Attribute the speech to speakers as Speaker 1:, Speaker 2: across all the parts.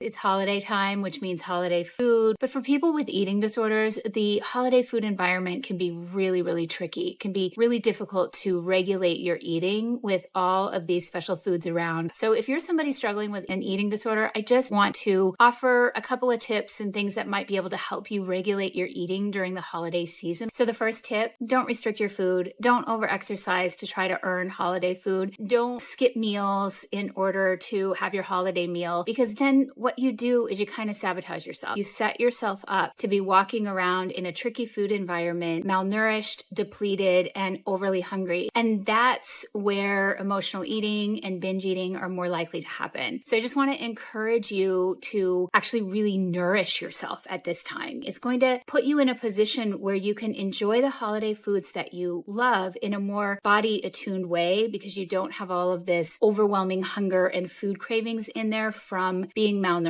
Speaker 1: It's holiday time, which means holiday food. But for people with eating disorders, the holiday food environment can be really, really tricky. It can be really difficult to regulate your eating with all of these special foods around. So if you're somebody struggling with an eating disorder, I just want to offer a couple of tips and things that might be able to help you regulate your eating during the holiday season. So the first tip, don't restrict your food. Don't overexercise to try to earn holiday food. Don't skip meals in order to have your holiday meal, because then what you do is you kind of sabotage yourself. You set yourself up to be walking around in a tricky food environment, malnourished, depleted, and overly hungry. And that's where emotional eating and binge eating are more likely to happen. So I just want to encourage you to actually really nourish yourself at this time. It's going to put you in a position where you can enjoy the holiday foods that you love in a more body attuned way, because you don't have all of this overwhelming hunger and food cravings in there from being malnourished.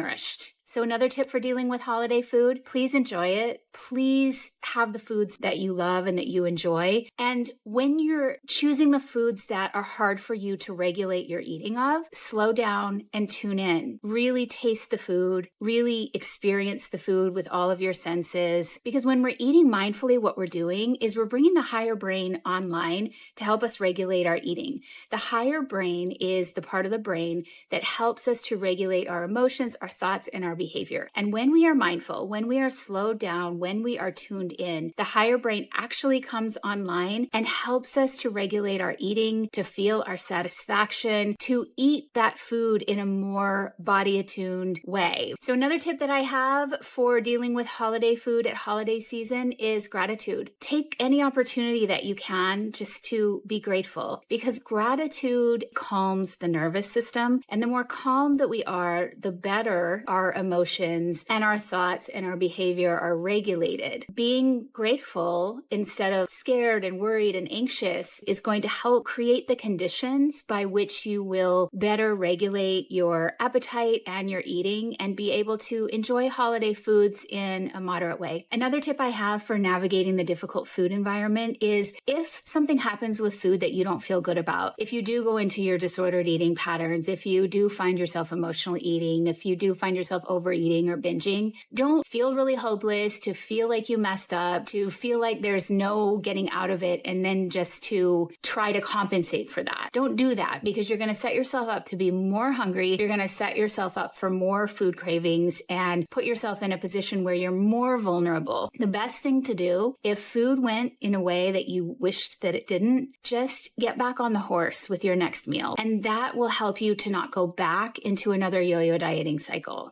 Speaker 1: So another tip for dealing with holiday food, please enjoy it. Please have the foods that you love and that you enjoy. And when you're choosing the foods that are hard for you to regulate your eating of, slow down and tune in. Really taste the food, really experience the food with all of your senses. Because when we're eating mindfully, what we're doing is we're bringing the higher brain online to help us regulate our eating. The higher brain is the part of the brain that helps us to regulate our emotions, our thoughts, and our behavior. And when we are mindful, when we are slowed down, when we are tuned in, the higher brain actually comes online and helps us to regulate our eating, to feel our satisfaction, to eat that food in a more body attuned way. So another tip that I have for dealing with holiday food at holiday season is gratitude. Take any opportunity that you can just to be grateful, because gratitude calms the nervous system. And the more calm that we are, the better our emotions and our thoughts and our behavior are regulated. Being grateful instead of scared and worried and anxious is going to help create the conditions by which you will better regulate your appetite and your eating and be able to enjoy holiday foods in a moderate way. Another tip I have for navigating the difficult food environment is if something happens with food that you don't feel good about, if you do go into your disordered eating patterns, if you do find yourself emotional eating, if you do find yourself overeating or binging, don't feel really hopeless, to feel like you messed up, to feel like there's no getting out of it, and then just to try to compensate for that. Don't do that, because you're going to set yourself up to be more hungry. You're going to set yourself up for more food cravings and put yourself in a position where you're more vulnerable. The best thing to do, if food went in a way that you wished that it didn't, just get back on the horse with your next meal. And that will help you to not go back into another yo-yo dieting cycle.